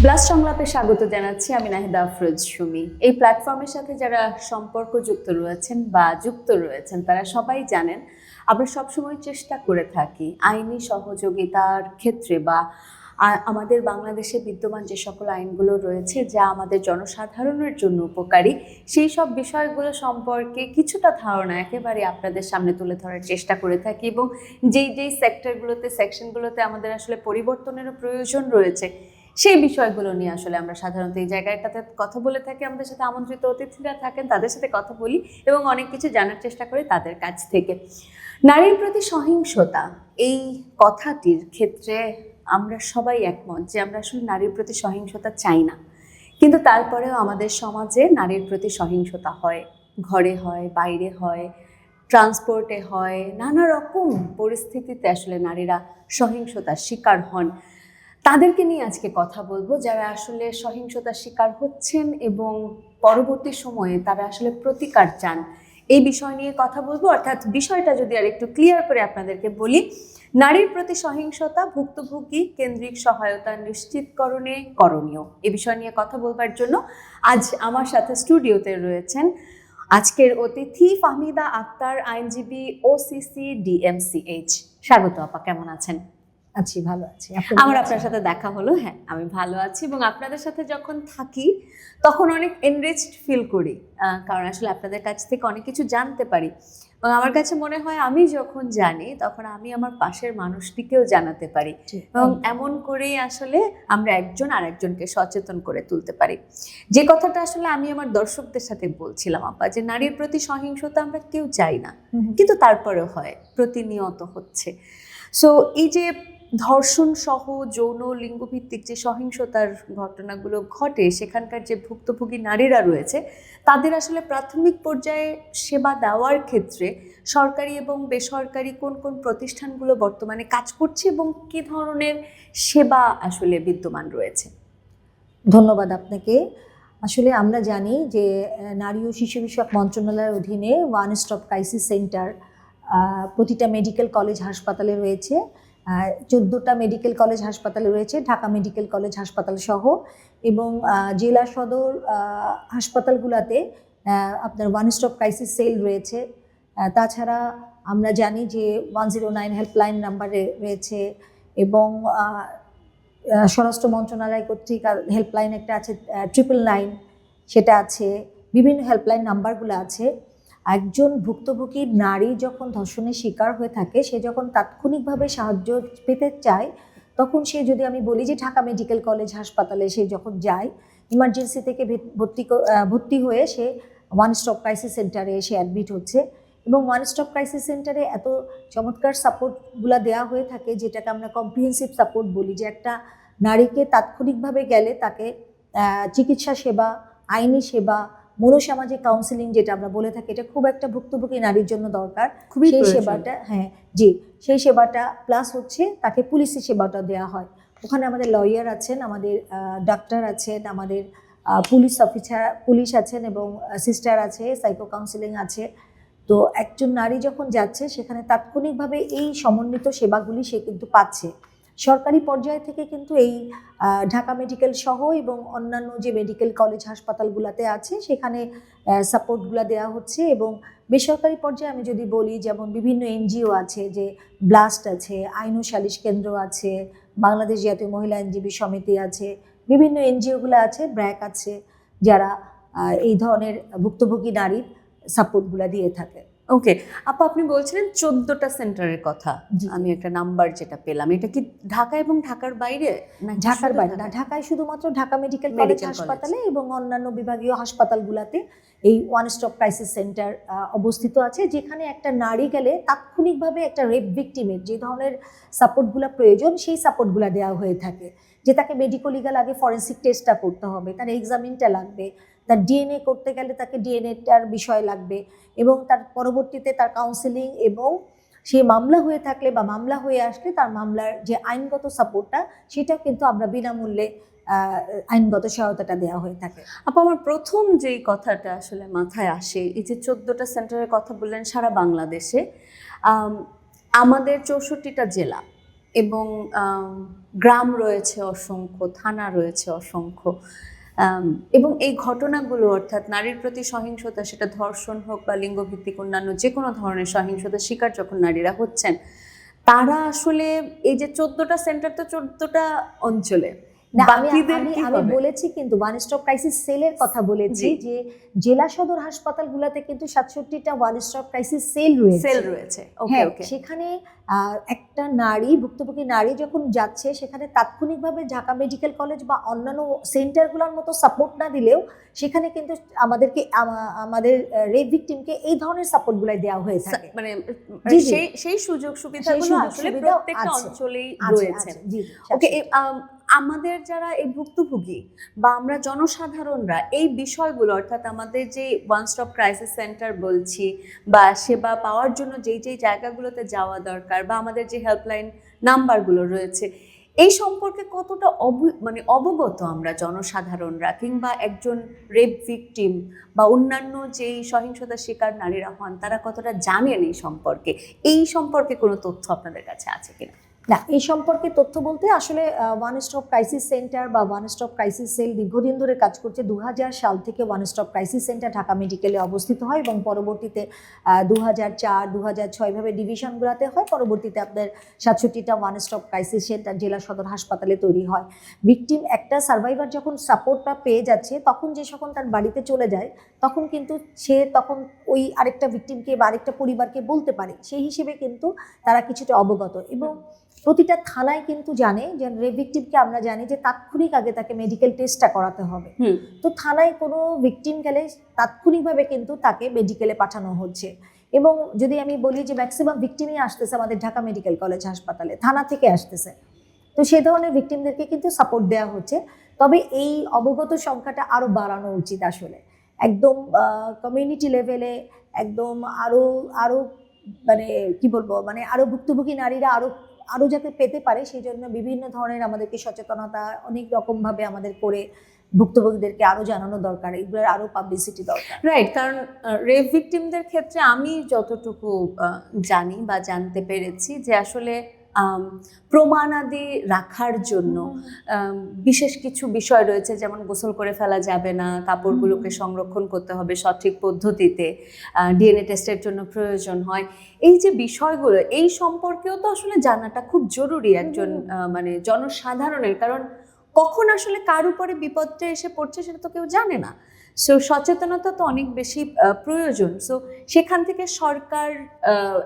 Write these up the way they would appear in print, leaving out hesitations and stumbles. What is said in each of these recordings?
Plus সংলাপে স্বাগত জানাচ্ছি আমি নাহিদা আফরোজ সুমি। এই প্ল্যাটফর্মের সাথে যারা সম্পর্কযুক্ত রয়েছেন বা যুক্ত রয়েছেন তারা সবাই জানেন আমরা সবসময় চেষ্টা করে থাকি আইনি সহযোগিতার ক্ষেত্রে বা আমাদের বাংলাদেশে বিদ্যমান যে সকল আইনগুলো রয়েছে যা আমাদের জনসাধারণের জন্য উপকারী সেই সব বিষয়গুলো সম্পর্কে কিছুটা ধারণা একেবারে আপনাদের সামনে তুলে ধরার চেষ্টা করে থাকি এবং যেই সেক্টরগুলোতে সেকশনগুলোতে আমাদের আসলে পরিবর্তনেরও প্রয়োজন রয়েছে সেই বিষয়গুলো নিয়ে আসলে আমরা সাধারণত এই জায়গাটাতে কথা বলে থাকি। আমাদের সাথে আমন্ত্রিত অতিথিরা থাকেন, তাদের সাথে কথা বলি এবং অনেক কিছু জানার চেষ্টা করি তাদের কাছ থেকে। নারীর প্রতি সহিংসতা এই কথাটির ক্ষেত্রে আমরা সবাই একমত যে আমরা আসলে নারীর প্রতি সহিংসতা চাই না, কিন্তু তারপরেও আমাদের সমাজে নারীর প্রতি সহিংসতা হয়, ঘরে হয়, বাইরে হয়, ট্রান্সপোর্টে হয়, নানা রকম পরিস্থিতিতে আসলে নারীরা সহিংসতার শিকার হন। তাদেরকে নিয়ে আজকে কথা বলবো যারা আসলে সহিংসতার শিকার হচ্ছেন এবং পরবর্তী সময়ে তারা আসলে প্রতিকার চান। এই বিষয় নিয়ে কথা বলবো, অর্থাৎ বিষয়টা যদি আর একটু ক্লিয়ার করে আপনাদেরকে বলি, নারীর প্রতি সহিংসতা ভুক্তভোগী কেন্দ্রিক সহায়তা নিশ্চিতকরণে করণীয়, এ বিষয় নিয়ে কথা বলবার জন্য আজ আমার সাথে স্টুডিওতে রয়েছেন আজকের অতিথি ফাহমিদা আক্তার, আইনজীবী, ওসিসি ডিএমসিএইচ। স্বাগত আপা, কেমন আছেন? আছি, ভালো আছি। আমার আপনার সাথে দেখা হলো, হ্যাঁ আমি ভালো আছি এবং আপনাদের সাথে যখন থাকি তখন অনেক এনরিচড ফিল করি, কারণ আসলে আপনাদের কাছ থেকে অনেক কিছু জানতে পারি এবং আমার কাছে মনে হয় আমি যখন জানি তখন আমি আমার পাশের মানুষটিকেও জানাতে পারি এবং এমন করেই আসলে আমরা একজন আরেকজনকে সচেতন করে তুলতে পারি। যে কথাটা আসলে আমি আমার দর্শকদের সাথে বলছিলাম আপা, যে নারীর প্রতি সহিংসতা আমরা কেউ চাই না, কিন্তু তারপরেও হয়, প্রতিনিয়ত হচ্ছে। সো এই যে ধর্ষণ সহ যৌন লিঙ্গভিত্তিক যে সহিংসতার ঘটনাগুলো ঘটে, সেখানকার যে ভুক্তভোগী নারীরা রয়েছে তাদের আসলে প্রাথমিক পর্যায়ে সেবা দেওয়ার ক্ষেত্রে সরকারি এবং বেসরকারি কোন কোন প্রতিষ্ঠানগুলো বর্তমানে কাজ করছে এবং কী ধরনের সেবা আসলে বিদ্যমান রয়েছে? ধন্যবাদ আপনাকে। আসলে আমরা জানি যে নারী ও শিশু বিষয়ক মন্ত্রণালয়ের অধীনে ওয়ান স্টপ ক্রাইসিস সেন্টার প্রতিটা মেডিকেল কলেজ হাসপাতালে রয়েছে। 14টা মেডিকেল কলেজ হাসপাতালে রয়েছে, ঢাকা মেডিকেল কলেজ হাসপাতাল সহ, এবং জেলা সদর হাসপাতালগুলোতে আপনার ওয়ান স্টপ ক্রাইসিস সেল রয়েছে। তাছাড়া আমরা জানি যে 109 হেল্পলাইন নাম্বারে রয়েছে এবং স্বরাষ্ট্র মন্ত্রণালয় কর্তৃক হেল্পলাইন একটা আছে 999, সেটা আছে, বিভিন্ন হেল্পলাইন নাম্বারগুলো আছে। একজন ভুক্তভোগী নারী যখন ধর্ষণের শিকার হয়ে থাকে, সে যখন তাৎক্ষণিকভাবে সাহায্য পেতে চায় তখন সে, যদি আমি বলি যে ঢাকা মেডিকেল কলেজ হাসপাতালে সে যখন যায়, ইমার্জেন্সি থেকে ভর্তি হয়ে সে ওয়ান স্টপ ক্রাইসিস সেন্টারে এসে অ্যাডমিট হচ্ছে এবং ওয়ান স্টপ ক্রাইসিস সেন্টারে এত চমৎকার সাপোর্টগুলো দেওয়া হয়ে থাকে যেটাকে আমরা কম্প্রিহেন্সিভ সাপোর্ট বলি, যে একটা নারীকে তাৎক্ষণিকভাবে গেলে তাকে চিকিৎসা সেবা, আইনি সেবা, মনোসামাজিক কাউন্সিলিং যেটা আমরা বলে থাকি, এটা খুব একটা ভুক্তভোগী নারীর জন্য দরকার। সেই সেবাটা, হ্যাঁ জি, সেই সেবাটা প্লাস হচ্ছে তাকে পুলিশি সেবাটা দেওয়া হয়। ওখানে আমাদের লয়ার আছেন, আমাদের ডাক্তার আছেন, আমাদের পুলিশ আছেন এবং সিস্টার আছে, সাইকো কাউন্সিলিং আছে। তো একজন নারী যখন যাচ্ছে সেখানে তাৎক্ষণিকভাবে এই সমন্বিত সেবাগুলি সে কিন্তু পাচ্ছে। সরকারি পর্যায় থেকে কিন্তু এই ঢাকা মেডিকেল সহ এবং অন্যান্য যে মেডিকেল কলেজ হাসপাতালগুলোতে আছে সেখানে সাপোর্টগুলো দেওয়া হচ্ছে, এবং বেসরকারি পর্যায়ে আমি যদি বলি, যেমন বিভিন্ন এনজিও আছে, যে ব্লাস্ট আছে, আইন ও সালিশ কেন্দ্র আছে, বাংলাদেশ জাতীয় মহিলা আইনজীবী সমিতি আছে, বিভিন্ন এনজিওগুলো আছে, ব্র্যাক আছে, যারা এই ধরনের ভুক্তভোগী নারীর সাপোর্টগুলো দিয়ে থাকে। ওকে আপা, আপনি বলছিলেন 14টা সেন্টারের কথা, আমি একটা নাম্বার যেটা পেলাম, এটা কি ঢাকা এবং ঢাকার বাইরে? ঢাকার বাইরে না, ঢাকায় শুধুমাত্র ঢাকা মেডিকেল কলেজ হাসপাতালে এবং অন্যান্য বিভাগীয় হাসপাতালগুলোতে এই ওয়ান স্টপ ক্রাইসিস সেন্টার অবস্থিত আছে, যেখানে একটা নারী গেলে তাৎক্ষণিকভাবে একটা রেপ ভিকটিমের যে ধরনের সাপোর্টগুলো প্রয়োজন সেই সাপোর্টগুলো দেওয়া হয়ে থাকে। যে তাকে মেডিকো লিগাল আগে ফরেন্সিক টেস্টটা করতে হবে, তার এক্সামিনটা লাগবে, তার ডিএনএ করতে গেলে তাকে ডিএনএটার বিষয় লাগবে, এবং তার পরবর্তীতে তার কাউন্সেলিং, এবং সে মামলা হয়ে থাকলে বা মামলা হয়ে আসলে তার মামলার যে আইনগত সাপোর্টটা সেটাও কিন্তু আমরা বিনামূল্যে আইনগত সহায়তাটা দেওয়া হয়ে থাকে। আপা, আমার প্রথম যেই কথাটা আসলে মাথায় আসে, এই যে 14টা সেন্টারের কথা বললেন সারা বাংলাদেশে, আমাদের 64টা জেলা এবং গ্রাম রয়েছে অসংখ্য, থানা রয়েছে অসংখ্য, এবং এই ঘটনাগুলো অর্থাৎ নারীর প্রতি সহিংসতা, সেটা ধর্ষণ হোক বা লিঙ্গভিত্তিক অন্যান্য যে কোনো ধরনের সহিংসতার শিকার যখন নারীরা হচ্ছেন, তারা আসলে এই যে 14টা সেন্টার, তো 14টা অঞ্চলে না, বাকিদের কি আমি হবে? বলেছি কিন্তু ওয়ান স্টপ ক্রাইসিস সেলের কথা বলেছি, জি। যে জেলা সদর হাসপাতালগুলোতে কিন্তু 67টা ওয়ান স্টপ ক্রাইসিস সেল রয়েছে। সেল রয়েছে, ওকে হ্যাঁ, ওকে। সেখানে একটা নারী, ভুক্তভোগী নারী যখন যাচ্ছে, সেখানে তাৎক্ষণিকভাবে ঢাকা মেডিকেল কলেজ বা অন্যান্য সেন্টারগুলোর মতো সাপোর্ট না দিলেও সেখানে কিন্তু আমাদের রেপ ভিকটিমকে এই ধরনের সাপোর্টগুলাই দেওয়া হয়ে থাকে। মানে জি, জি। সেই সুযোগ সুবিধাগুলো সুযোগ আসলে সুবিধা প্রত্যেকটা আছে, অঞ্চলেই আছে, রয়েছে। আছে, জি, ওকে, আমাদের যারা এই ভুক্তভোগী বা আমরা জনসাধারণরা এই বিষয়গুলো, অর্থাৎ আমাদের যে ওয়ান স্টপ ক্রাইসিস সেন্টার বলছি বা সেবা পাওয়ার জন্য যেই যেই জায়গাগুলোতে যাওয়া দরকার বা আমাদের যে হেল্পলাইন নাম্বারগুলো রয়েছে, এই সম্পর্কে কতটা মানে অবগত আমরা জনসাধারণরা, কিংবা একজন রেপ ভিকটিম বা অন্যান্য যেই সহিংসতার শিকার নারীরা হন, তারা কতটা জানেন এই সম্পর্কে কোনো তথ্য আপনাদের কাছে আছে কিনা? না, এই সম্পর্কে তথ্য বলতে আসলে ওয়ান স্টপ ক্রাইসিস সেন্টার বা ওয়ান স্টপ ক্রাইসিস সেল দীর্ঘদিন ধরে কাজ করছে। 2000 সাল থেকে one stop crisis centre Dhaka মেডিকেলে অবস্থিত হয় এবং পরবর্তীতে 2004, 2006 এভাবে ডিভিশনগুলোতে হয়। পরবর্তীতে আপনার 67টা ওয়ান স্টপ ক্রাইসিস সেন্টার জেলা সদর হাসপাতালে তৈরি হয়। ভিকটিম, একটা সার্ভাইভার যখন সাপোর্টটা পেয়ে যাচ্ছে, তখন যে যখন তার বাড়িতে চলে যায়, তখন কিন্তু সে তখন ওই আরেকটা ভিকটিমকে বা আরেকটা পরিবারকে বলতে পারে। সেই হিসেবে কিন্তু তারা কিছুটা অবগত, এবং প্রতিটা থানায় কিন্তু জানে যে রেপ ভিকটিমকে আমরা জানি যে তাৎক্ষণিক আগে তাকে মেডিকেল টেস্টটা করাতে হবে। তো থানায় কোনো ভিকটিম গেলে তাৎক্ষণিকভাবে কিন্তু তাকে মেডিকেলে পাঠানো হচ্ছে। এবং যদি আমি বলি যে ম্যাক্সিমাম ভিকটিমই আসতেছে আমাদের ঢাকা মেডিকেল কলেজ হাসপাতালে, থানা থেকে আসতেছে। তো সেই ধরনের ভিকটিমদেরকে কিন্তু সাপোর্ট দেওয়া হচ্ছে। তবে এই অবগত সংখ্যাটা আরও বাড়ানো উচিত আসলে, একদম কমিউনিটি লেভেলে, একদম আরও আরও মানে কি বলবো, মানে আরও ভুক্তভোগী নারীরা আরও যাতে পেতে পারে, সেই জন্য বিভিন্ন ধরনের আমাদেরকে সচেতনতা অনেক রকমভাবে আমাদের করে ভুক্তভোগীদেরকে আরও জানানো দরকার, এগুলোর আরও পাবলিসিটি দরকার। রাইট, কারণ রেপ ভিকটিমদের ক্ষেত্রে আমি যতটুকু জানি বা জানতে পেরেছি যে আসলে প্রমাণাদি রাখার জন্য বিশেষ কিছু বিষয় রয়েছে, যেমন গোসল করে ফেলা যাবে না, কাপড়গুলোকে সংরক্ষণ করতে হবে সঠিক পদ্ধতিতে, ডিএনএ টেস্টের জন্য প্রয়োজন হয়। এই যে বিষয়গুলো, এই সম্পর্কেও তো আসলে জানাটা খুব জরুরি একজন মানে জনসাধারণের, কারণ কখন আসলে কার উপরে বিপদটা এসে পড়ছে সেটা তো কেউ জানে না। সো সচেতনতা তো অনেক বেশি প্রয়োজন। সো সেখান থেকে সরকার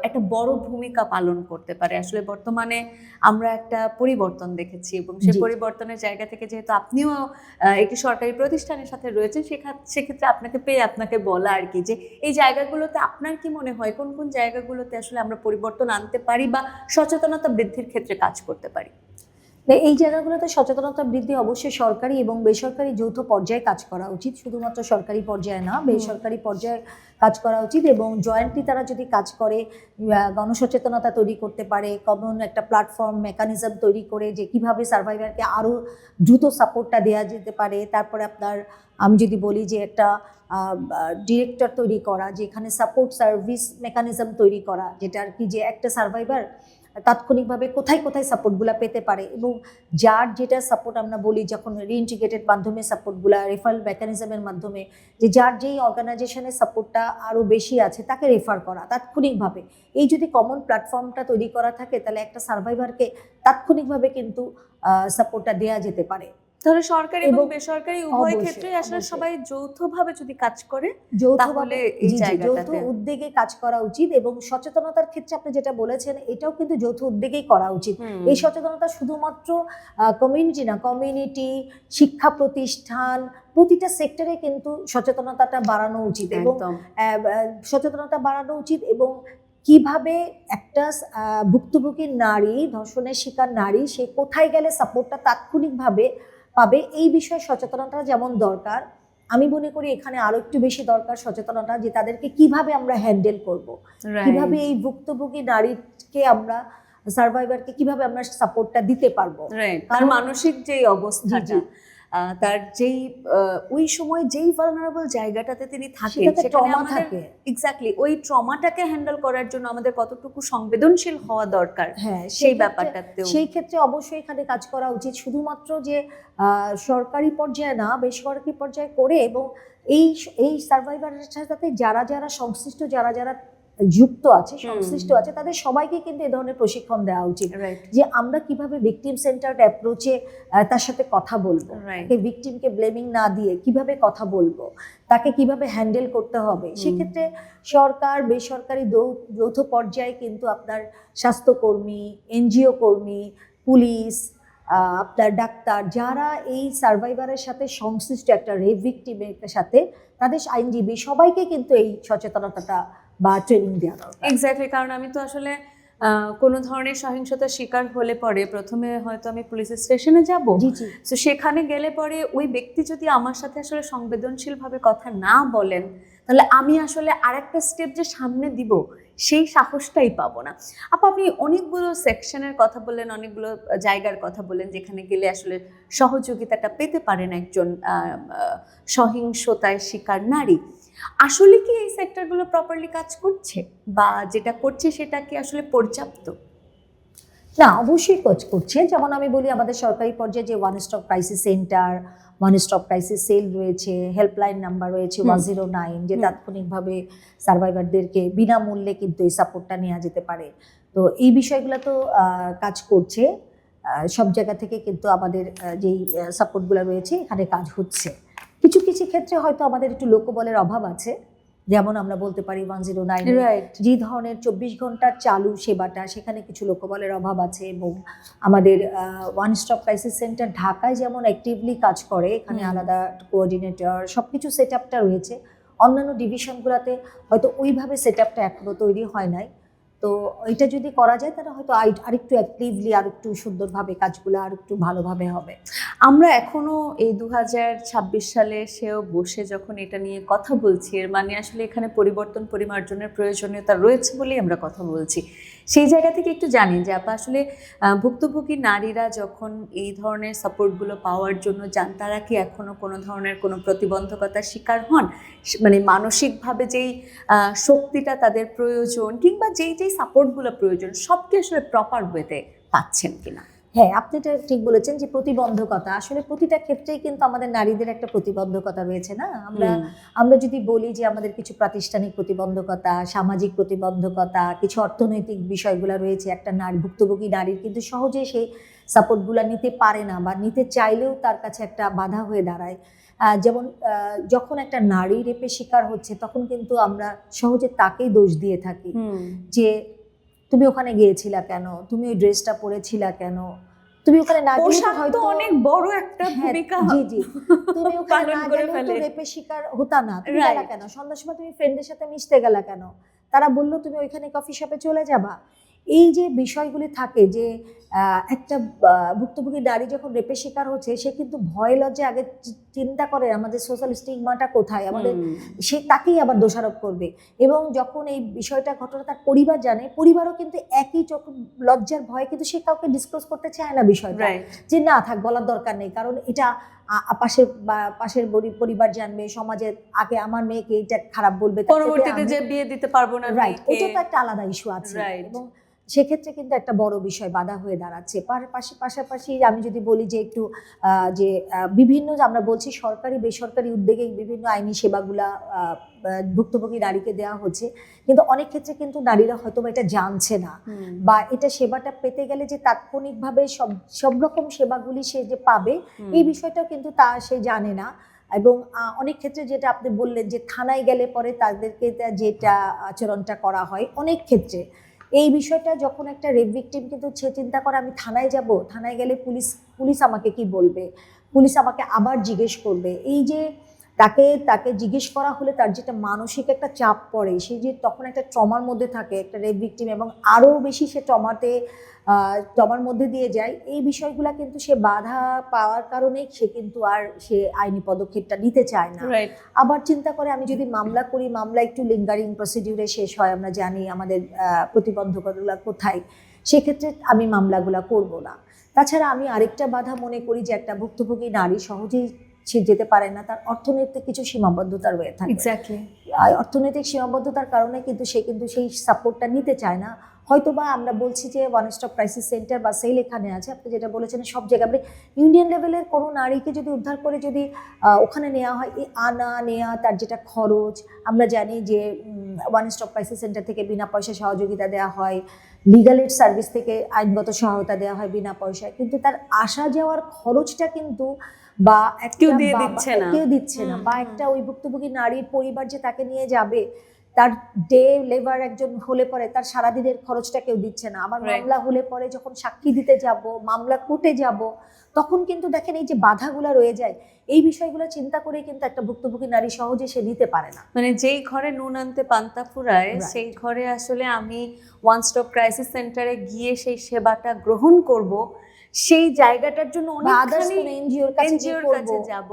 একটা বড় ভূমিকা পালন করতে পারে। আসলে বর্তমানে আমরা একটা পরিবর্তন দেখেছি, এবং সেই পরিবর্তনের জায়গা থেকে যেহেতু আপনিও একটি সরকারি প্রতিষ্ঠানের সাথে রয়েছেন, সেক্ষেত্রে আপনাকে পেয়ে আপনাকে বলা আর কি, যে এই জায়গাগুলোতে আপনার কি মনে হয় কোন কোন জায়গাগুলোতে আসলে আমরা পরিবর্তন আনতে পারি বা সচেতনতা বৃদ্ধির ক্ষেত্রে কাজ করতে পারি? এই জায়গাগুলোতে সচেতনতা বৃদ্ধি অবশ্যই সরকারি এবং বেসরকারি যৌথ পর্যায়ে কাজ করা উচিত, শুধুমাত্র সরকারি পর্যায়ে না, বেসরকারি পর্যায়ে কাজ করা উচিত। এবং জয়েন্টলি তারা যদি কাজ করে, গণসচেতনতা তৈরি করতে পারে, কমন একটা প্ল্যাটফর্ম মেকানিজম তৈরি করে যে কিভাবে সার্ভাইভারকে আরও দ্রুত সাপোর্টটা দেওয়া যেতে পারে। তারপরে আপনার, আমি যদি বলি যে একটা ডিরেক্টর তৈরি করা, যেখানে সাপোর্ট সার্ভিস মেকানিজম তৈরি করা, যেটা আর কি, যে একটা সার্ভাইভার তাৎক্ষণিকভাবে কোথায় কোথায় সাপোর্টগুলো পেতে পারে, এবং যার যেটা সাপোর্ট আমরা বলি যখন রিইন্টিগ্রেটেড মাধ্যমে সাপোর্টগুলা, রেফারেল মেকানিজমের মাধ্যমে, যে যার যেই অর্গানাইজেশনের সাপোর্টটা আরও বেশি আছে তাকে রেফার করা তাৎক্ষণিকভাবে। এই যদি কমন প্ল্যাটফর্মটা তৈরি করা থাকে, তাহলে একটা সার্ভাইভারকে তাৎক্ষণিকভাবে কিন্তু সাপোর্টটা দেওয়া যেতে পারে। তাহলে সরকারি এবং বেসরকারি উভয় অবশ্যই, ক্ষেত্রে আসলে অবশ্যই। সবাই যৌথভাবে যদি কাজ করে, যৌথভাবে, এই যৌথ জায়গাটাতে উদ্যোগে কাজ করা উচিত। এবং সচেতনতার ক্ষেত্রে আপনি যেটা বলেছেন, এটাও কিন্তু যৌথ উদ্যোগেই করা উচিত। এই সচেতনতা শুধুমাত্র কমিউনিটি না, কমিউনিটি, শিক্ষা প্রতিষ্ঠান, প্রতিটা সেক্টরে কিন্তু সচেতনতাটা বাড়ানো উচিত, এবং সচেতনতা বাড়ানো উচিত। এবং কিভাবে একটা ভুক্তভোগী নারী, ধর্ষণের শিকার নারী, সে কোথায় গেলে সাপোর্টটা তাৎক্ষণিকভাবে পাবে, এই বিষয়ে সচেতনতা যেমন দরকার, আমি মনে করি এখানে আরো একটু বেশি দরকার সচেতনতা, যে তাদেরকে কিভাবে আমরা হ্যান্ডেল করব, কিভাবে এই ভুক্তভোগী নারীকে আমরা, সার্ভাইভারকে কিভাবে আমরা সাপোর্টটা দিতে পারবো, তার মানসিক যে অবস্থাটা। তার যেই ওই সময় যেই ভালনারেবল জায়গাটাতে তিনি থাকেন সেটাতে সেখানে ট্রমা আমাদের থাকে। এক্স্যাক্টলি ওই ট্রমাটাকে হ্যান্ডেল করার জন্য আমাদের কতটুকু সংবেদনশীল হওয়া দরকার হ্যাঁ, সেই ব্যাপারটাতেও। সেই ক্ষেত্রে অবশ্যই এখানে কাজ করা উচিত, শুধুমাত্র যে সরকারি পর্যায়ে না, বেসরকারি পর্যায়ে করে, এবং এই সার্ভাইভারের সাথে যারা যারা সংশ্লিষ্ট, যারা যারা যুক্ত আছে, সংশ্লিষ্ট আছে, তাদের সবাইকে কিন্তু এ ধরনের প্রশিক্ষণ দেওয়া উচিত, যে আমরা কিভাবে ভিকটিম সেন্টার্ড অ্যাপ্রোচে তার সাথে কথা বলবো, ভিকটিমকে ব্লেমিং না দিয়ে কিভাবে কথা বলবো, তাকে কিভাবে হ্যান্ডেল করতে হবে। সেক্ষেত্রে সরকার, বেসরকারি যৌথ পর্যায়ে কিন্তু আপনার স্বাস্থ্যকর্মী, এনজিও কর্মী, পুলিশ, আপনার ডাক্তার, যারা এই সার্ভাইভারের সাথে সংশ্লিষ্ট, একটা রেপ ভিকটিমের সাথে তাদের আইনজীবী, সবাইকে কিন্তু এই সচেতনতাটা বা ট্রেনিং দেওয়া দরকার। এক্স্যাক্টলি, কারণ আমি তো আসলে কোনো ধরনের সহিংসতার শিকার হলে পরে প্রথমে হয়তো আমি পুলিশ স্টেশনে যাব, তো সেখানে গেলে পরে ওই ব্যক্তি যদি আমার সাথে আসলে সংবেদনশীলভাবে কথা না বলেন, তাহলে আমি আসলে আরেকটা স্টেপ যে সামনে দিব সেই সাহসটাই পাবো না। আপনি অনেকগুলো সেকশনের কথা বললেন, অনেকগুলো জায়গার কথা বললেন যেখানে গেলে আসলে সহযোগিতাটা পেতে পারেন একজন সহিংসতায় শিকার নারী। আসলে কি এই সেক্টরগুলো প্রপারলি কাজ করছে, বা যেটা করছে সেটা কি আসলে পর্যাপ্ত? না, অবশ্যই কাজ করছে। যেমন আমি বলি, আমাদের সরকারি পর্যায়ে যে one stop crisis centre, one stop crisis cell রয়েছে, হেল্পলাইন নাম্বার রয়েছে 109, যে তাৎক্ষণিকভাবে সার্ভাইভারদেরকে বিনামূল্যে কিন্তু এই সাপোর্টটা নেওয়া যেতে পারে। তো এই বিষয়গুলো তো কাজ করছে, সব জায়গা থেকে কিন্তু আমাদের যেই সাপোর্টগুলো রয়েছে এখানে কাজ হচ্ছে। কিছু কিছু ক্ষেত্রে হয়তো আমাদের একটু লোকবলের অভাব আছে, যেমন আমরা বলতে পারি 109 যে ধরনের 24 ঘন্টার চালু সেবাটা, সেখানে কিছু লোকবলের অভাব আছে। এবং আমাদের ওয়ান স্টপ ক্রাইসিস সেন্টার ঢাকায় যেমন অ্যাক্টিভলি কাজ করে, এখানে আলাদা কোঅর্ডিনেটর, সবকিছু সেট আপটা রয়েছে। অন্যান্য ডিভিশনগুলোতে হয়তো ওইভাবে সেট আপটা এখনো তৈরি হয় নাই। তো এটা যদি করা যায় তাহলে হয়তো আরেকটু অ্যাক্টিভলি, আরেকটু সুন্দরভাবে কাজগুলো আর একটু ভালোভাবে হবে। আমরা এখনো এই 2026 সালে সেও বসে যখন এটা নিয়ে কথা বলছি, এর মানে আসলে এখানে পরিবর্তন পরিমার্জনের প্রয়োজনীয়তা রয়েছে বলেই আমরা কথা বলছি। সেই জায়গা থেকে একটু জানি যে আসলে ভুক্তভোগী নারীরা যখন এই ধরনের সাপোর্টগুলো পাওয়ার জন্য যান, তারা কি এখনো কোনো ধরনের কোনো প্রতিবন্ধকতার শিকার হন? মানে মানসিকভাবে যেই শক্তিটা তাদের প্রয়োজন, কিংবা যেই সাপোর্টগুলো প্রয়োজন, সব কি আসলে প্রপার ওয়েতে পাচ্ছেন কিনা? হ্যাঁ, আপনি এটা ঠিক বলেছেন যে প্রতিবন্ধকতা, আসলে প্রতিটা ক্ষেত্রেই কিন্তু আমাদের নারীদের একটা প্রতিবন্ধকতা রয়েছে না। আমরা যদি বলি যে আমাদের কিছু প্রাতিষ্ঠানিক প্রতিবন্ধকতা, সামাজিক প্রতিবন্ধকতা, কিছু অর্থনৈতিক বিষয়গুলো রয়েছে, একটা ভুক্তভোগী নারীর কিন্তু সহজে সেই সাপোর্টগুলো নিতে পারে না, বা নিতে চাইলেও তার কাছে একটা বাধা হয়ে দাঁড়ায়। যেমন যখন একটা নারী রেপের শিকার হচ্ছে, তখন কিন্তু আমরা সহজে তাকেই দোষ দিয়ে থাকি, যে তুমি ওখানে গিয়েছিলা কেন, তুমি ওই ড্রেসটা পরেছিলা কেন, তুমি ওখানে না গেলে হয়তো অনেক বড় একটা ভূমিকা, জি তুমি ওখানে না গেলে তো রেপের শিকার হতা না, তুমি গেলা কেন, সন্ধ্যার সময় তুমি ফ্রেন্ডের সাথে মিশতে গেলা কেন, তারা বললো তুমি ওইখানে কফি শপে চলে যাবা। এই যে বিষয়গুলি থাকে, যে একটা ভুক্তভোগী নারী যখন রেপের শিকার হচ্ছে, সে কিন্তু ভয় লজ্জা আগে চিন্তা করে আমাদের সোশ্যাল স্টিগমাটা কোথায়, আমাদের সে তাকেই আবার দোষারোপ করবে। এবং যখন এই বিষয়টা, ঘটনা তার পরিবার জানে, পরিবারও কিন্তু একই লজ্জার ভয়ে কিন্তু সে কাউকে ডিসক্লোজ করতে চায় না বিষয়টা, যে না থাক, বলার দরকার নেই, কারণ এটা পাশের পরিবার জানবে, সমাজে আগে আমার মেয়েকে এটা খারাপ বলবে, পরবর্তীতে যে বিয়ে দিতে পারবো না, রাইট, ওটা তো একটা আলাদা ইস্যু আছে। এবং সেক্ষেত্রে কিন্তু একটা বড় বিষয় বাধা হয়ে দাঁড়াচ্ছে। পাশাপাশি আমি যদি বলি যে একটু যে বিভিন্ন, আমরা বলছি সরকারি বেসরকারি উদ্যোগে বিভিন্ন আইনি সেবাগুলা ভুক্তভোগী নারীকে দেওয়া হচ্ছে, কিন্তু অনেক ক্ষেত্রে কিন্তু নারীরা হয়তো এটা জানছে না, বা এটা সেবাটা পেতে গেলে যে তাৎক্ষণিকভাবে সব রকম সেবাগুলি সে যে পাবে, এই বিষয়টাও কিন্তু সে জানে না। এবং অনেক ক্ষেত্রে যেটা আপনি বললেন যে থানায় গেলে পরে তাদেরকে যেটা আচরণটা করা হয়, অনেক ক্ষেত্রে এই বিষয়টা যখন একটা রেপ ভিকটিম কিন্তু সে চিন্তা করে আমি থানায় যাব, থানায় গেলে পুলিশ আমাকে কি বলবে, পুলিশ আমাকে আবার জিজ্ঞেস করবে। এই যে তাকে জিজ্ঞেস করা হলে তার যেটা মানসিক একটা চাপ পড়ে, সে যে তখন একটা ট্রমার মধ্যে থাকে একটা রেপ ভিকটিম, এবং আরও বেশি সে ট্রমার মধ্যে দিয়ে যায়। এই বিষয়গুলা কিন্তু সে বাধা পাওয়ার কারণে সে আইনি পদক্ষেপটা নিতে চায় না। আবার চিন্তা করে আমি যদি মামলা করি, মামলা একটু লিঙ্গারিং প্রসিডিউরে শেষ হয়, আমরা জানি আমাদের প্রতিবন্ধকতাগুলো কোথায়, সেক্ষেত্রে আমি মামলাগুলা করব না। তাছাড়া আমি আরেকটা বাধা মনে করি যে একটা ভুক্তভোগী নারী সহজেই সে যেতে পারে না, তার অর্থনৈতিক কিছু সীমাবদ্ধতা রয়ে থাকে। এক্স্যাক্টলি। অর্থনৈতিক সীমাবদ্ধতার কারণে কিন্তু সে কিন্তু সেই সাপোর্টটা নিতে চায় না। হয়তো বা আমরা বলছি যে ওয়ান স্টপ ক্রাইসিস সেন্টার বা সেল এখানে আছে, আপনি যেটা বলেছেন সব জায়গায় আপনি ইন্ডিয়ান লেভেলের কোনো নারীকে যদি উদ্ধার করে যদি ওখানে নেওয়া হয়, এই আনা নেওয়া তার যেটা খরচ, আমরা জানি যে ওয়ান স্টপ ক্রাইসিস সেন্টার থেকে বিনা পয়সায় সহযোগিতা দেওয়া হয়, লিগাল এড সার্ভিস থেকে আইনগত সহায়তা দেওয়া হয় বিনা পয়সায়, কিন্তু তার আসা যাওয়ার খরচটা কিন্তু বা কেউ দিয়ে দিচ্ছে না। কেউ দিচ্ছে না। বা একটা ওই ভুক্তভোগী নারীর পরিবার যে তাকে নিয়ে যাবে, তার ডে লেবার একজন হলে পরে তার সারাদিনের খরচটা কেউ দিচ্ছে না। আমার মামলা হলে পরে যখন সাক্ষী দিতে যাব, মামলা কোর্টে যাব, তখন কিন্তু দেখেন এই যে বাধাগুলো রয়ে যায়, এই বিষয়গুলো চিন্তা করে কিন্তু একটা ভুক্তভোগী নারী সহজে সে নিতে পারে না। মানে যেই ঘরে নুন আনতে পান্তা ফুরায়, সেই ঘরে আসলে আমি ওয়ান স্টপ ক্রাইসিস সেন্টারে গিয়ে সেই সেবাটা গ্রহণ করব, সেই জায়গাটার জন্য অনেকখানি এনজিওর কাছে যাব,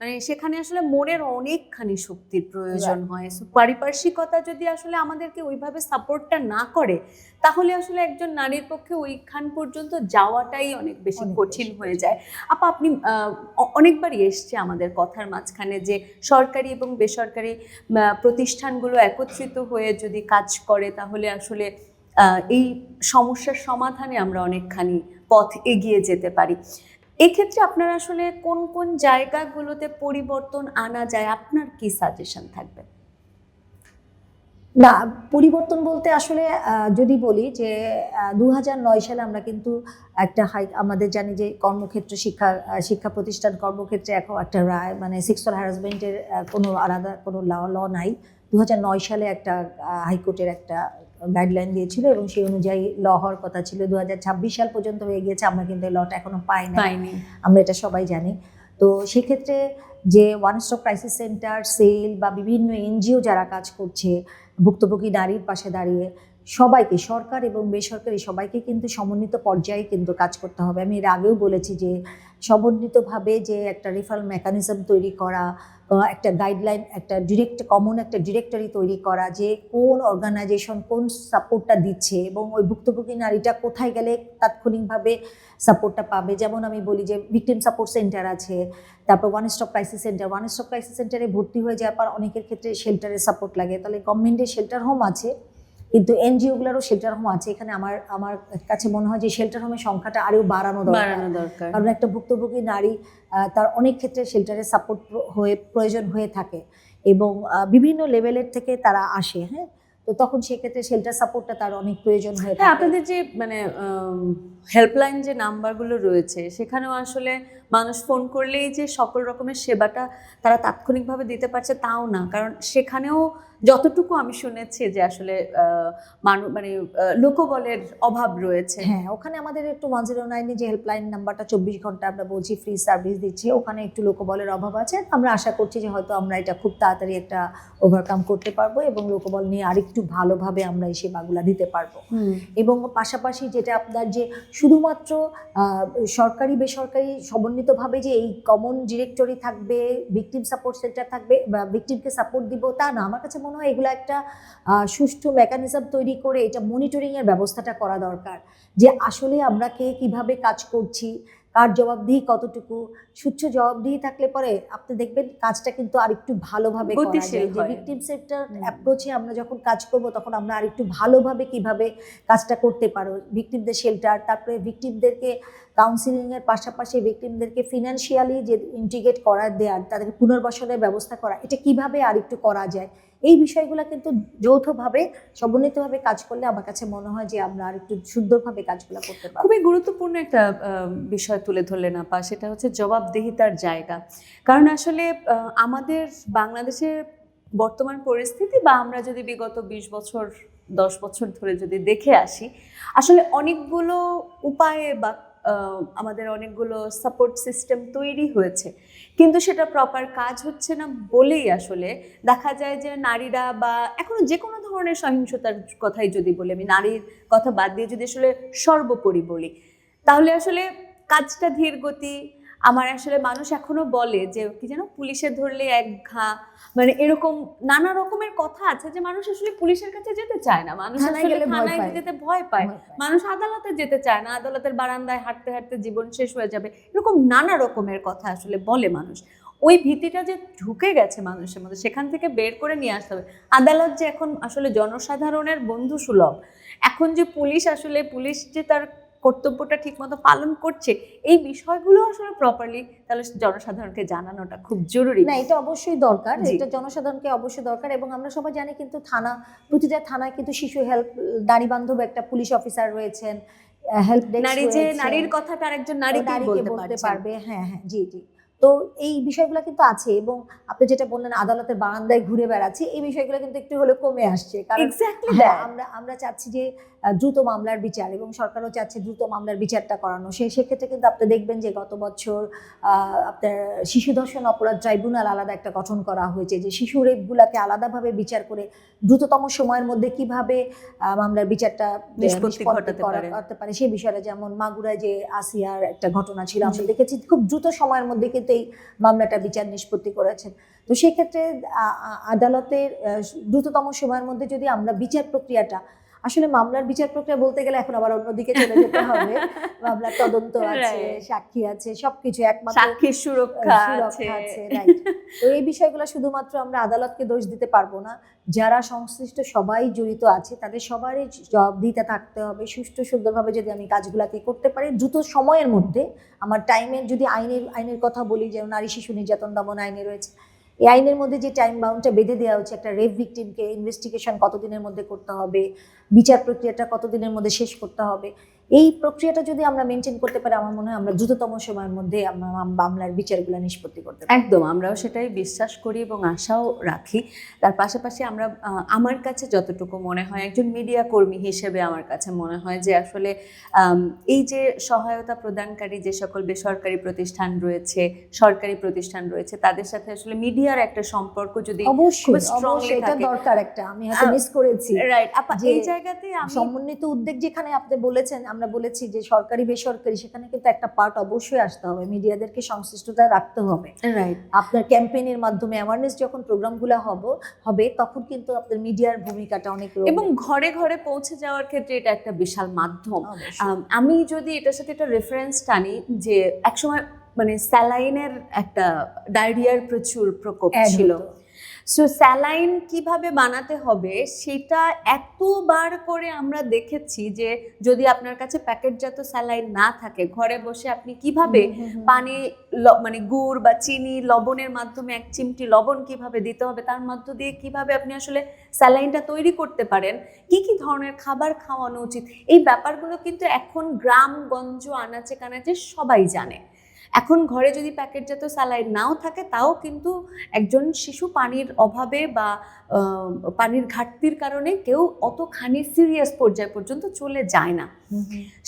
মানে সেখানে আসলে মনের অনেকখানি শক্তির প্রয়োজন হয়। পারিপার্শ্বিকতা যদি আসলে আমাদেরকে ওইভাবে সাপোর্টটা না করে, তাহলে আসলে একজন নারীর পক্ষে ওইখান পর্যন্ত যাওয়াটাই অনেক বেশি কঠিন হয়ে যায়। আপা, আপনি অনেকবারই এসছে আমাদের কথার মাঝখানে যে সরকারি এবং বেসরকারি প্রতিষ্ঠানগুলো একত্রিত হয়ে যদি কাজ করে, তাহলে আসলে এই সমস্যার সমাধানে আমরা অনেকখানি পথ এগিয়ে যেতে পারি। এক্ষেত্রে আপনার আসলে কোন কোন জায়গাগুলোতে পরিবর্তন আনা যায়, আপনার কি সাজেশন থাকবে? না, পরিবর্তন বলতে আসলে যদি বলি যে 2009 সালে আমরা কিন্তু একটা আমাদের জানি যে কর্মক্ষেত্র শিক্ষা প্রতিষ্ঠান কর্মক্ষেত্রে এখন একটা রায়, মানে সেক্সুয়াল হ্যারাসমেন্টের কোনো আলাদা কোনো ল নাই। 2009 সালে একটা হাইকোর্টের একটা গাইডলাইন দিয়েছিল এবং সেই অনুযায়ী ল হওয়ার কথা ছিল। 2026 সাল পর্যন্ত হয়ে গিয়েছে, আমরা কিন্তু এই লটা এখনো পাইনি, আমরা এটা সবাই জানি। তো সেক্ষেত্রে যে one stop crisis centre, cell বা বিভিন্ন এনজিও যারা কাজ করছে ভুক্তভোগী নারীর পাশে দাঁড়িয়ে, সবাইকে, সরকার এবং বেসরকারি সবাইকে কিন্তু সমন্বিত পর্যায়ে কিন্তু কাজ করতে হবে। আমি এর আগেও বলেছি যে সমন্বিতভাবে যে একটা রেফারেল মেকানিজম তৈরি করা, একটা গাইডলাইন, একটা কমন একটা ডিরেক্টরি তৈরি করা, যে কোন অর্গানাইজেশন কোন সাপোর্টটা দিচ্ছে এবং ওই ভুক্তভোগী নারীটা কোথায় গেলে তাৎক্ষণিকভাবে সাপোর্টটা পাবে। যেমন আমি বলি যে ভিকটিম সাপোর্ট সেন্টার আছে, তারপর one stop crisis centre. One stop crisis সেন্টারে ভর্তি হয়ে যাওয়ার পর অনেকের ক্ষেত্রে শেল্টারের সাপোর্ট লাগে, তাহলে গভর্নমেন্টের শেল্টার হোম আছে, কিন্তু এনজিওগুলোরও শেল্টার হোম আছে। এখানে আমার কাছে মনে হয় যে শেল্টার হোমের সংখ্যাটা আরও বাড়ানো দরকার, কারণ একটা ভুক্তভোগী নারী তার অনেক ক্ষেত্রে শেল্টারের সাপোর্ট প্রয়োজন হয়ে থাকে এবং বিভিন্ন লেভেলের থেকে তারা আসে। হ্যাঁ, তো তখন সেক্ষেত্রে শেল্টার সাপোর্টটা তার অনেক প্রয়োজন হয়ে থাকে। আপনাদের যে মানে হেল্পলাইন যে নাম্বারগুলো রয়েছে, সেখানেও আসলে মানুষ ফোন করলেই যে সকল রকমের সেবাটা তারা তাৎক্ষণিকভাবে দিতে পারছে তাও না, কারণ সেখানেও যতটুকু আমি শুনেছি যে আসলে মানে লোকবলের অভাব রয়েছে। হ্যাঁ, ওখানে আমাদের একটু 109 যে হেল্পলাইন নাম্বারটা 24 ঘন্টা আমরা বলছি ফ্রি সার্ভিস দিচ্ছি, ওখানে একটু লোকবলের অভাব আছে। আমরা আশা করছি যে হয়তো আমরা এটা খুব তাড়াতাড়ি একটা ওভারকাম করতে পারবো এবং লোকবল নিয়ে আরেকটু ভালোভাবে আমরা এই সেবাগুলো দিতে পারবো। এবং পাশাপাশি যেটা আপনার যে শুধুমাত্র সরকারি বেসরকারি সমন্বিতভাবে যে এই কমন ডিরেক্টরি থাকবে, ভিকটিম সাপোর্ট সেন্টার থাকবে বা ভিকটিমকে সাপোর্ট দিব তা না। আমার কাছে মনে হয় এগুলো একটা সুষ্ঠু মেকানিজম তৈরি করে এটা মনিটরিংয়ের ব্যবস্থাটা করা দরকার, যে আসলে আমরা কে কীভাবে কাজ করছি, কার জবাবদিহি কতটুকু। সুচ্ছ জবাবদিহি থাকলে পরে আপনি দেখবেন কাজটা কিন্তু আরেকটু ভালোভাবে করা যায়। যে ভিকটিম সেন্টার অ্যাপ্রোচে আমরা যখন কাজ করব, তখন আমরা আরেকটু ভালোভাবে কিভাবে কাজটা করতে পারবো। ভিকটিমদের শেল্টার, তারপরে ভিকটিমদেরকে কাউন্সিলিংয়ের পাশাপাশি ভিকটিমদেরকে ফিনান্সিয়ালি যে ইন্টিগ্রেট করা দেওয়ার, তাদেরকে পুনর্বাসনের ব্যবস্থা করা, এটা কিভাবে আরেকটু করা যায়। এই বিষয়গুলো কিন্তু যৌথভাবে সমন্বিতভাবে কাজ করলে আমার কাছে মনে হয় যে আমরা আর একটু সুন্দরভাবে কাজগুলো করতে পারবো। খুবই গুরুত্বপূর্ণ একটা বিষয় তুলে ধরলেন আপা, সেটা হচ্ছে জবাবদিহিতার জায়গা। কারণ আসলে আমাদের বাংলাদেশের বর্তমান পরিস্থিতি বা আমরা যদি বিগত 20 বছর 10 বছর ধরে যদি দেখে আসি, আসলে অনেকগুলো উপায়ে বা আমাদের অনেকগুলো সাপোর্ট সিস্টেম তৈরি হয়েছে, কিন্তু সেটা প্রপার কাজ হচ্ছে না বলেই আসলে দেখা যায় যে নারীরা বা এখনো যে কোনো ধরনের সহিংসতার কথাই যদি বলি, আমি নারীর কথা বাদ দিয়ে যদি আসলে সর্বোপরি বলি, তাহলে আসলে কাজটা ধীর গতি, আমার আসলে মানুষ এখনো বলে যে কি যেন পুলিশে ধরলে এক ঘা, মানে এরকম নানা রকমের কথা আছে যে মানুষ আসলে পুলিশের কাছে যেতে চায় না, মানুষ থানায় আসলে গেলে ভয় থানায় পায়। যেতে ভয় পায়, ভয় পায়। মানুষ আদালতে যেতে চায় না, আদালতের বারান্দায় হাঁটতে হাঁটতে জীবন শেষ হয়ে যাবে, এরকম নানা রকমের কথা আসলে বলে মানুষ। ওই ভীতিটা যে ঢুকে গেছে মানুষের মধ্যে, সেখান থেকে বের করে নিয়ে আসতে হবে। আদালত যে এখন আসলে জনসাধারণের বন্ধু সুলভ, এখন যে পুলিশ যে তার কর্তব্যটা ঠিকমতো পালন করছে, এই বিষয়গুলো আসলে প্রপারলি তাহলে জনসাধারণকে জানানোটা খুব জরুরি। না, এটা অবশ্যই দরকার, জি। এটা জনসাধারণকে অবশ্যই দরকার। এবং আমরা সবাই জানি কিন্তু প্রতিটা থানায় কিন্তু শিশু হেল্প, নারী বান্ধব একটা পুলিশ অফিসার রয়েছেন, হেল্প ডেস্ক নারী যে রয়েছে, নারীর কথাটা আরেকজন নারীকে নারীকে বলতে বলতে পারবে। পারবে। হ্যাঁ হ্যাঁ, জি জি। তো এই বিষয়গুলো কিন্তু আছে। এবং আপনি যেটা বললেন আদালতের বারান্দায় ঘুরে বেড়াচ্ছে, এই বিষয়গুলো কিন্তু একটু হলেও কমে আসছে। কারণ এক্স্যাক্টলি হ্যাঁ, দ্যাট। আমরা চাচ্ছি যে দ্রুত মামলার বিচার, এবং সরকারও চাচ্ছে দ্রুত মামলার বিচারটা করানো। সেক্ষেত্রে কিন্তু আপনি দেখবেন যে গত বছর আপনার শিশু ধর্ষণ অপরাধ ট্রাইব্যুনাল আলাদা একটা গঠন করা হয়েছে, যে শিশু রেপগুলোকে আলাদাভাবে বিচার করে দ্রুততম সময়ের মধ্যে কিভাবে মামলার বিচারটা নিষ্পত্তি ঘটাতে পারে। করতে পারে সেই বিষয়টা। যেমন মাগুরায় যে আসিয়ার একটা ঘটনা ছিল, আমরা দেখেছি খুব দ্রুত সময়ের মধ্যে কিন্তু এই মামলাটা বিচার নিষ্পত্তি করেছেন। তো সেক্ষেত্রে আদালতের দ্রুততম সময়ের মধ্যে যদি আমরা বিচার প্রক্রিয়াটা, আসলে মামলার বিচার প্রক্রিয়া বলতে গেলে এখন আবার অন্যদিকে চলে যেতে হবে। মামলার তদন্ত আছে, Right. সাক্ষী আছে, সবকিছু একমাত্র সাক্ষীর সুরক্ষা আছে। রাইট। তো এই বিষয়গুলো শুধুমাত্র আমরা আদালতকে দোষ দিতে পারবো না, যারা সংশ্লিষ্ট সবাই জড়িত আছে তাদের সবারই জবাবদিহিতা থাকতে হবে। সুষ্ঠু সুন্দরভাবে যদি আমি কাজগুলোকে করতে পারি দ্রুত সময়ের মধ্যে, আমার টাইমের যদি আইনের কথা বলি, যেমন নারী শিশু নির্যাতন দমন আইনে রয়েছে, এই আইনের মধ্যে যে টাইম বাউন্ডটা বেঁধে দেওয়া হচ্ছে, একটা রেপ ভিকটিমকে ইনভেস্টিগেশন কতদিনের মধ্যে করতে হবে, বিচার প্রক্রিয়াটা কতদিনের মধ্যে শেষ করতে হবে, এই প্রক্রিয়াটা যদি আমরা মেনটেন করতে পারি, আমার মনে হয় আমরা দ্রুততম সময়ের মধ্যে আমরা মামলার বিচারগুলো নিষ্পত্তি করতে পারি। একদম, আমরাও সেটাই বিশ্বাস করি এবং আশাও রাখি। তার পাশাপাশি আমরা আমার কাছে যতটুকু মনে হয়, একজন মিডিয়া কর্মী হিসেবে আমার কাছে মনে হয় যে আসলে এই যে সহায়তা প্রদানকারী যে সকল বেসরকারি প্রতিষ্ঠান রয়েছে, সরকারি প্রতিষ্ঠান রয়েছে, তাদের সাথে আসলে মিডিয়ার একটা সম্পর্ক যদি অবশ্যই স্ট্রংলি এটা থাকে। দরকার একটা, আমি হয়তো মিস করেছি। রাইট আপা, যে এই জায়গাতে আমি সমন্বিত উদ্যোগ যেখানে আপনি বলেছেন, আমরা বলেছি যে সরকারি বেসরকারি, সেখানে কিন্তু একটা পার্ট অবশ্যই আসতে হবে, মিডিয়াদেরকে সংশ্লিষ্টতা রাখতে হবে। রাইট আপনার ক্যাম্পেইনের মাধ্যমে অ্যাওয়ারনেস যখন প্রোগ্রামগুলো হবে তখন কিন্তু আপনার মিডিয়ার ভূমিকাটা অনেক এবং ঘরে ঘরে পৌঁছে যাওয়ার ক্ষেত্রে এটা একটা বিশাল মাধ্যম। অবশ্যই। আমি যদি এটার সাথে একটা রেফারেন্স টানি, যে একসময় মানে স্যালাইনের একটা ডায়রিয়ার প্রচুর প্রকোপ ছিল। সো স্যালাইন কিভাবে বানাতে হবে সেটা এতবার করে আমরা দেখেছি যে যদি আপনার কাছে প্যাকেটজাত স্যালাইন না থাকে, ঘরে বসে আপনি কিভাবে পানি মানে গুড় বা চিনি লবণের মাধ্যমে 1 চিমটি লবণ কিভাবে দিতে হবে, তার মধ্য দিয়ে কিভাবে আপনি আসলে স্যালাইনটা তৈরি করতে পারেন, কি কি ধরনের খাবার খাওয়ানো উচিত, এই ব্যাপারগুলো কিন্তু এখন গ্রামগঞ্জ আনাচে কানাচে সবাই জানে। এখন ঘরে যদি প্যাকেটজাত স্যালাইন নাও থাকে, তাও কিন্তু একজন শিশু পানির অভাবে বা পানির ঘাটতির কারণে কেউ অতখানি সিরিয়াস পর্যায় পর্যন্ত চলে যায় না।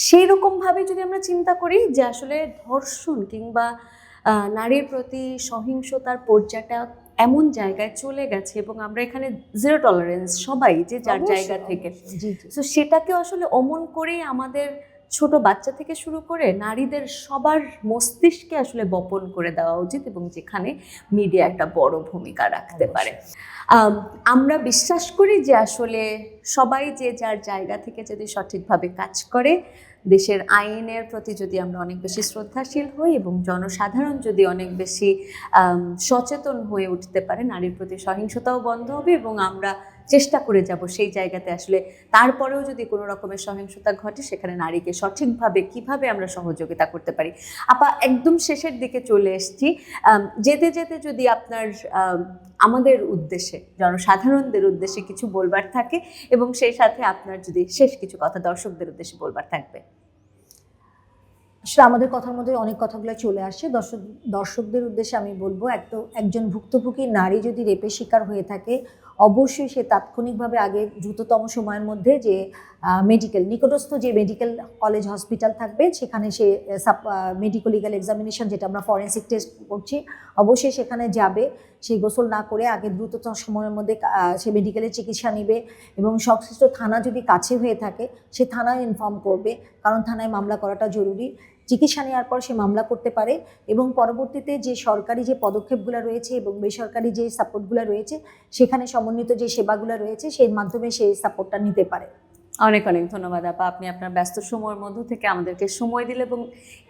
সেই রকমভাবে যদি আমরা চিন্তা করি যে আসলে ধর্ষণ কিংবা নারীর প্রতি সহিংসতার পর্যায়টা এমন জায়গায় চলে গেছে এবং আমরা এখানে 0 টলারেন্স, সবাই যে যার জায়গা থেকে, তো সেটাকে আসলে অমন করেই আমাদের ছোট বাচ্চা থেকে শুরু করে নারীদের সবার মস্তিষ্কে আসলে বপন করে দেওয়া উচিত, এবং যেখানে মিডিয়া একটা বড় ভূমিকা রাখতে পারে। আমরা বিশ্বাস করি যে আসলে সবাই যে যার জায়গা থেকে যদি সঠিকভাবে কাজ করে, দেশের আইনের প্রতি যদি আমরা অনেক বেশি শ্রদ্ধাশীল হই এবং জনসাধারণ যদি অনেক বেশি সচেতন হয়ে উঠতে পারে, নারীর প্রতি সহিংসতাও বন্ধ হবে এবং আমরা চেষ্টা করে যাব সেই জায়গাতে আসলে তারপরেও যদি কোনো রকমের সহিংসতা ঘটে সেখানে নারীকে সঠিকভাবে কিভাবে আমরা সহযোগিতা করতে পারি। আপা, একদম শেষের দিকে চলে এসেছি, যেতে যেতে যদি আপনার আমাদের উদ্দেশ্যে, জনসাধারণদের উদ্দেশ্যে কিছু বলবার থাকে, এবং সেই সাথে আপনার যদি শেষ কিছু কথা দর্শকদের উদ্দেশ্যে বলবার থাকবে। আসলে আমাদের কথার মধ্যে অনেক কথাগুলো চলে আসে। দর্শকদের উদ্দেশ্যে আমি বলবো, একজন ভুক্তভোগী নারী যদি রেপের শিকার হয়ে থাকে, অবশ্যই সে তাৎক্ষণিকভাবে আগে দ্রুততম সময়ের মধ্যে যে নিকটস্থ যে মেডিকেল কলেজ হসপিটাল থাকবে, সেখানে সে মেডিকো লিগাল এক্সামিনেশন, যেটা আমরা ফরেন্সিক টেস্ট করছি, অবশ্যই সেখানে যাবে। সে গোসল না করে আগে দ্রুততম সময়ের মধ্যে সে মেডিকেলের চিকিৎসা নেবে, এবং সংশ্লিষ্ট থানা যদি কাছে হয়ে থাকে সে থানায় ইনফর্ম করবে, কারণ থানায় মামলা করাটা জরুরি। চিকিৎসা নেওয়ার পর সে মামলা করতে পারে এবং পরবর্তীতে যে সরকারি যে পদক্ষেপগুলো রয়েছে এবং বেসরকারি যে সাপোর্টগুলো রয়েছে, সেখানে সমন্বিত যে সেবাগুলো রয়েছে সেই মাধ্যমে সেই সাপোর্টটা নিতে পারে। অনেক অনেক ধন্যবাদ আপা, আপনি আপনার ব্যস্ত সময়ের মধ্য থেকে আমাদেরকে সময় দিলে এবং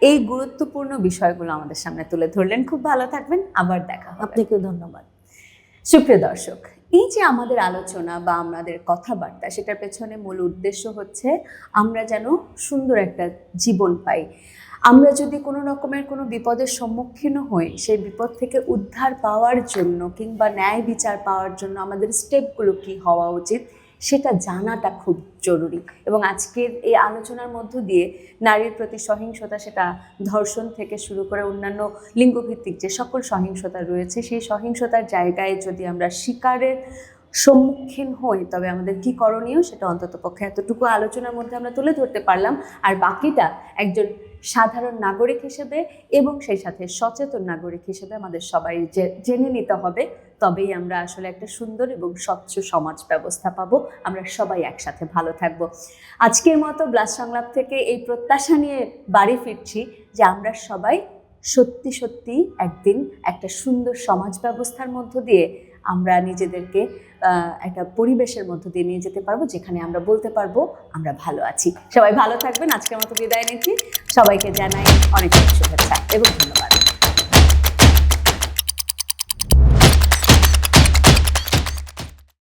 এই গুরুত্বপূর্ণ বিষয়গুলো আমাদের সামনে তুলে ধরলেন। খুব ভালো থাকবেন, আবার দেখা হবে। আপনাকেও ধন্যবাদ। সুপ্রিয় দর্শক, এই যে আমাদের আলোচনা বা আমাদের কথাবার্তা, সেটার পেছনে মূল উদ্দেশ্য হচ্ছে আমরা যেন সুন্দর একটা জীবন পাই। আমরা যদি কোনো রকমের কোনো বিপদের সম্মুখীন হই, সেই বিপদ থেকে উদ্ধার পাওয়ার জন্য কিংবা ন্যায় বিচার পাওয়ার জন্য আমাদের স্টেপগুলো কী হওয়া উচিত সেটা জানাটা খুব জরুরি। এবং আজকের এই আলোচনার মধ্য দিয়ে নারীর প্রতি সহিংসতা, সেটা ধর্ষণ থেকে শুরু করে অন্যান্য লিঙ্গভিত্তিক যে সকল সহিংসতা রয়েছে, সেই সহিংসতার জায়গায় যদি আমরা শিকারের সম্মুখীন হই তবে আমাদের কি করণীয় সেটা অন্ততপক্ষে এতটুকু আলোচনার মধ্যে আমরা তুলে ধরতে পারলাম। আর বাকিটা একজন সাধারণ নাগরিক হিসেবে এবং সেই সাথে সচেতন নাগরিক হিসেবে আমাদের সবাই জেনে নিতে হবে, তবেই আমরা আসলে একটা সুন্দর এবং স্বচ্ছ সমাজ ব্যবস্থা পাবো। আমরা সবাই একসাথে ভালো থাকবো। আজকের মতো ব্লাস সংলাপ থেকে এই প্রত্যাশা নিয়ে বাড়ি ফিরছি যে আমরা সবাই সত্যি সত্যি একদিন একটা সুন্দর সমাজ ব্যবস্থার মধ্য দিয়ে আমরা নিজেদেরকে একটা পরিবেশের মধ্য দিয়ে নিয়ে যেতে পারবো, যেখানে আমরা বলতে পারবো আমরা ভালো আছি। সবাই ভালো থাকবেন। আজকের মতো বিদায় নিচ্ছি। সবাইকে জানাই অনেক অনেক শুভেচ্ছা এবং ধন্যবাদ।